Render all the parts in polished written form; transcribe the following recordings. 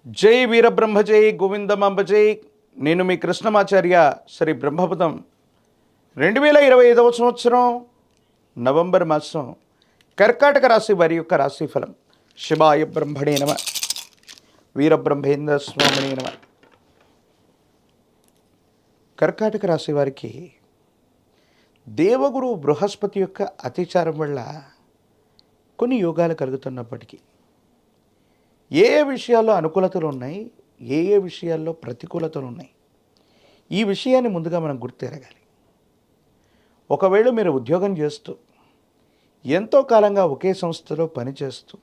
జై వీరబ్రహ్మ జై గోవిందమాంబ జై. నేను మీ కృష్ణమాచార్య. శ్రీ బ్రహ్మపదం 2025 సంవత్సరం నవంబర్ మాసం కర్కాటక రాశి వారి యొక్క రాశిఫలం. శివాయ బ్రహ్మణే నమ, వీరబ్రహ్మేంద్ర స్వామినే నమ. కర్కాటక రాశి వారికి దేవగురు బృహస్పతి యొక్క అతిచారం వల్ల కొన్ని యోగాలు కలుగుతున్నప్పటికీ ఏ ఏ విషయాల్లో అనుకూలతలు ఉన్నాయి, ఏ ఏ విషయాల్లో ప్రతికూలతలు ఉన్నాయి, ఈ విషయాన్ని ముందుగా మనం గుర్తెరగాలి. ఒకవేళ మీరు ఉద్యోగం చేస్తూ ఎంతో కాలంగా ఒకే సంస్థలో పనిచేస్తూ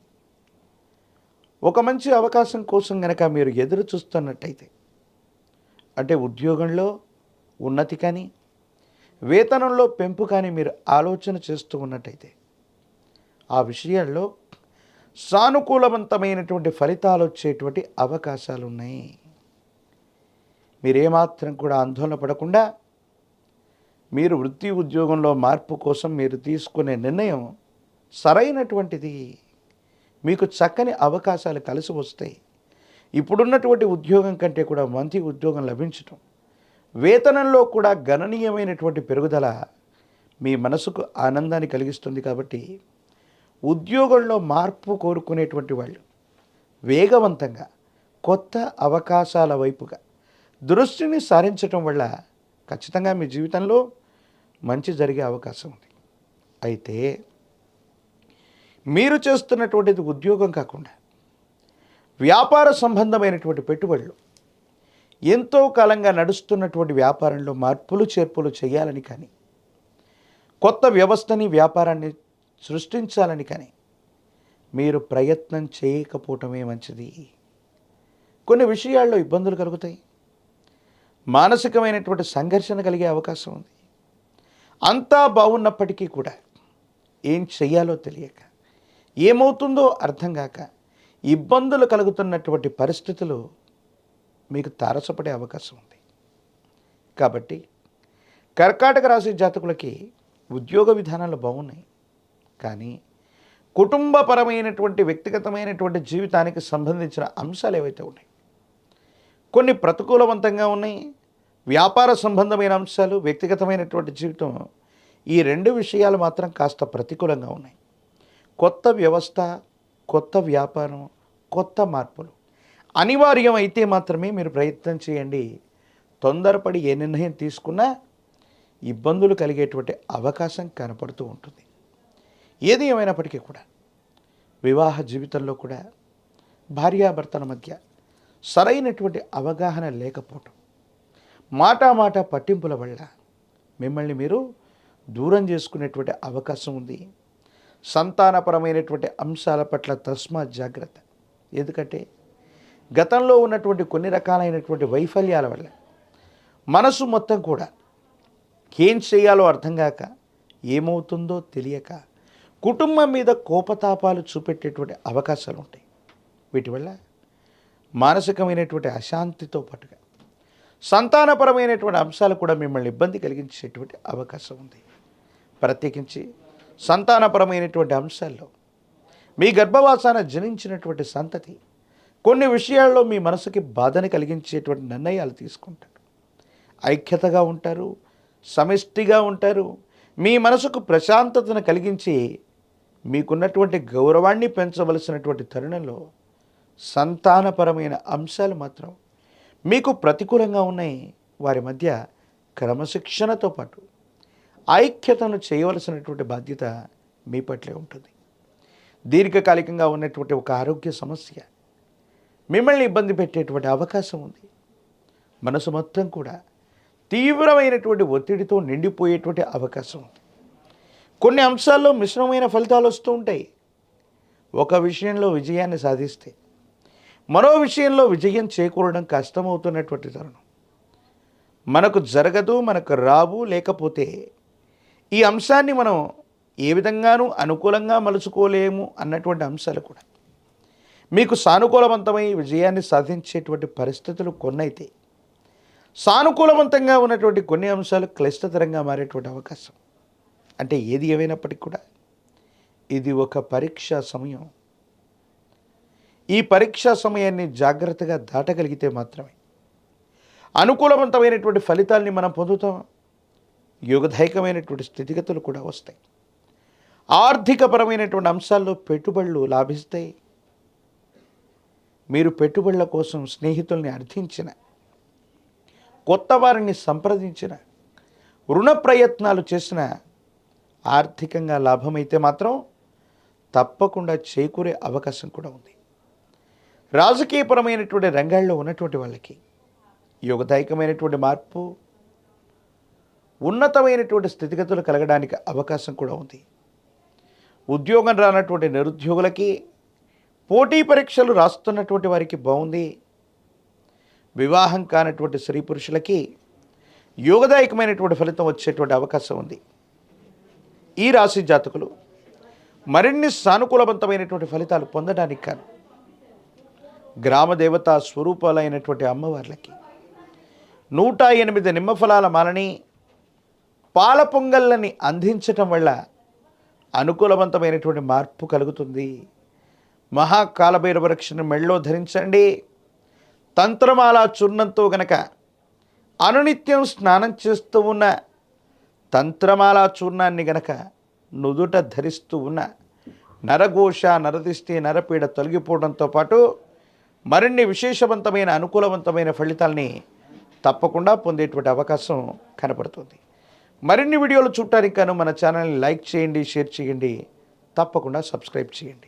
ఒక మంచి అవకాశం కోసం కనుక మీరు ఎదురు చూస్తున్నట్టయితే, అంటే ఉద్యోగంలో ఉన్నతి కానీ వేతనంలో పెంపు కానీ మీరు ఆలోచన చేస్తూ ఉన్నట్టయితే, ఆ విషయాల్లో సానుకూలవంతమైనటువంటి ఫలితాలు వచ్చేటువంటి అవకాశాలు ఉన్నాయి. మీరేమాత్రం కూడా ఆందోళన పడకుండా మీరు వృత్తి ఉద్యోగంలో మార్పు కోసం మీరు తీసుకునే నిర్ణయం సరైనటువంటిది. మీకు చక్కని అవకాశాలు కలిసి వస్తాయి. ఇప్పుడున్నటువంటి ఉద్యోగం కంటే కూడా మంచి ఉద్యోగం లభించటం, వేతనంలో కూడా గణనీయమైనటువంటి పెరుగుదల మీ మనసుకు ఆనందాన్ని కలిగిస్తుంది. కాబట్టి ఉద్యోగంలో మార్పు కోరుకునేటువంటి వాళ్ళు వేగవంతంగా కొత్త అవకాశాల వైపుగా దృష్టిని సారించటం వల్ల ఖచ్చితంగా మీ జీవితంలో మంచి జరిగే అవకాశం ఉంది. అయితే మీరు చేస్తున్నటువంటిది ఉద్యోగం కాకుండా వ్యాపార సంబంధమైనటువంటి పెట్టుబడులు, ఎంతో కాలంగా నడుస్తున్నటువంటి వ్యాపారంలో మార్పులు చేర్పులు చేయాలని కానీ, కొత్త వ్యవస్థని వ్యాపారాన్ని సృష్టించాలని కానీ మీరు ప్రయత్నం చేయకపోవటమే మంచిది. కొన్ని విషయాల్లో ఇబ్బందులు కలుగుతాయి, మానసికమైనటువంటి సంఘర్షణ కలిగే అవకాశం ఉంది. అంతా బాగున్నప్పటికీ కూడా ఏం చెయ్యాలో తెలియక, ఏమవుతుందో అర్థం కాక ఇబ్బందులు కలుగుతున్నటువంటి పరిస్థితులు మీకు తారసపడే అవకాశం ఉంది. కాబట్టి కర్కాటక రాశి జాతకులకి ఉద్యోగ విధానాలు బాగున్నాయి, కానీ కుటుంబపరమైనటువంటి వ్యక్తిగతమైనటువంటి జీవితానికి సంబంధించిన అంశాలు ఏవైతే ఉన్నాయి కొన్ని ప్రతికూలవంతంగా ఉన్నాయి. వ్యాపార సంబంధమైన అంశాలు, వ్యక్తిగతమైనటువంటి జీవితం, ఈ రెండు విషయాలు మాత్రం కాస్త ప్రతికూలంగా ఉన్నాయి. కొత్త వ్యవస్థ, కొత్త వ్యాపారం, కొత్త మార్పులు అనివార్యం అయితే మాత్రమే మీరు ప్రయత్నం చేయండి. తొందరపడి ఏ నిర్ణయం తీసుకున్నా ఇబ్బందులు కలిగేటువంటి అవకాశం కనపడుతూ ఉంటుంది. ఏది ఏమైనప్పటికీ కూడా వివాహ జీవితంలో కూడా భార్యాభర్తల మధ్య సరైనటువంటి అవగాహన లేకపోవటం, మాట పట్టింపుల వల్ల మిమ్మల్ని మీరు దూరం చేసుకునేటువంటి అవకాశం ఉంది. సంతానపరమైనటువంటి అంశాల పట్ల తస్మాత్ జాగ్రత్త. ఎందుకంటే గతంలో ఉన్నటువంటి కొన్ని రకాలైనటువంటి వైఫల్యాల వల్ల మనసు మొత్తం కూడా ఏం చేయాలో అర్థం కాక, ఏమవుతుందో తెలియక కుటుంబం మీద కోపతాపాలు చూపెట్టేటువంటి అవకాశాలు ఉంటాయి. వీటి వల్ల మానసికమైనటువంటి అశాంతితో పాటుగా సంతానపరమైనటువంటి అంశాలు కూడా మిమ్మల్ని ఇబ్బంది కలిగించేటువంటి అవకాశం ఉంది. ప్రత్యేకించి సంతానపరమైనటువంటి అంశాల్లో మీ గర్భవాసాన జనించినటువంటి సంతతి కొన్ని విషయాల్లో మీ మనసుకి బాధని కలిగించేటువంటి నిర్ణయాలు తీసుకుంటారు. ఐక్యతగా ఉంటారు, సమిష్టిగా ఉంటారు. మీ మనసుకు ప్రశాంతతను కలిగించి మీకున్నటువంటి గౌరవాన్ని పెంచవలసినటువంటి తరుణంలో సంతానపరమైన అంశాలు మాత్రం మీకు ప్రతికూలంగా ఉన్నాయి. వారి మధ్య క్రమశిక్షణతో పాటు ఐక్యతను చేయవలసినటువంటి బాధ్యత మీ పట్లే ఉంటుంది. దీర్ఘకాలికంగా ఉన్నటువంటి ఒక ఆరోగ్య సమస్య మిమ్మల్ని ఇబ్బంది పెట్టేటువంటి అవకాశం ఉంది. మనసు మొత్తం కూడా తీవ్రమైనటువంటి ఒత్తిడితో నిండిపోయేటువంటి అవకాశం ఉంది. కొన్ని అంశాల్లో మిశ్రమమైన ఫలితాలు వస్తూ ఉంటాయి. ఒక విషయంలో విజయాన్ని సాధిస్తే మరో విషయంలో విజయం చేకూరడం కష్టమవుతున్నటువంటి తరుణం. మనకు జరగదు, మనకు రావు, లేకపోతే ఈ అంశాన్ని మనం ఏ విధంగానూ అనుకూలంగా మలుచుకోలేము అన్నటువంటి అంశాలు కూడా మీకు సానుకూలవంతమై విజయాన్ని సాధించేటువంటి పరిస్థితులు కొన్నైతే, సానుకూలవంతంగా ఉన్నటువంటి కొన్ని అంశాలు క్లిష్టతరంగా మారేటువంటి అవకాశం. అంటే ఏది ఏమైనప్పటికీ కూడా ఇది ఒక పరీక్షా సమయం. ఈ పరీక్షా సమయాన్ని జాగ్రత్తగా దాటగలిగితే మాత్రమే అనుకూలవంతమైనటువంటి ఫలితాల్ని మనం పొందుతాం. యోగదాయకమైనటువంటి స్థితిగతులు కూడా వస్తాయి. ఆర్థికపరమైనటువంటి అంశాల్లో పెట్టుబడులు లాభిస్తాయి. మీరు పెట్టుబడుల కోసం స్నేహితుల్ని అర్థించిన, కొత్త వారిని సంప్రదించిన, రుణ ప్రయత్నాలు చేసిన ఆర్థికంగా లాభమైతే మాత్రం తప్పకుండా చేకూరే అవకాశం కూడా ఉంది. రాజకీయపరమైనటువంటి రంగాల్లో ఉన్నటువంటి వాళ్ళకి యోగదాయకమైనటువంటి మార్పు, ఉన్నతమైనటువంటి స్థితిగతులు కలగడానికి అవకాశం కూడా ఉంది. ఉద్యోగం రానటువంటి నిరుద్యోగులకి, పోటీ పరీక్షలు రాస్తున్నటువంటి వారికి బాగుంది. వివాహం కానటువంటి స్త్రీ పురుషులకి యోగదాయకమైనటువంటి ఫలితం వచ్చేటువంటి అవకాశం ఉంది. ఈ రాశి జాతకులు మరిన్ని సానుకూలవంతమైనటువంటి ఫలితాలు పొందడానికి కాను గ్రామ దేవతా స్వరూపాలైనటువంటి అమ్మవార్లకి 108 నిమ్మఫలాల మాలని, పాల పొంగళ్ళని అందించటం వల్ల అనుకూలవంతమైనటువంటి మార్పు కలుగుతుంది. మహాకాలభైరవ రక్షను మెళ్ళో ధరించండి. తంత్రమాల చూర్ణంతో గనక అనునిత్యం స్నానం చేస్తూ ఉన్న తంత్రమాల చూర్ణాన్ని గనక నుదుట ధరిస్తూ ఉన్న నరఘోష, నరదిష్టి, నరపీడ తొలగిపోవడంతో పాటు మరిన్ని విశేషవంతమైన అనుకూలవంతమైన ఫలితాల్ని తప్పకుండా పొందేటువంటి అవకాశం కనపడుతుంది. మరిన్ని వీడియోలు చూడటానికి గాను మన ఛానల్ని లైక్ చేయండి, షేర్ చేయండి, తప్పకుండా సబ్స్క్రైబ్ చేయండి.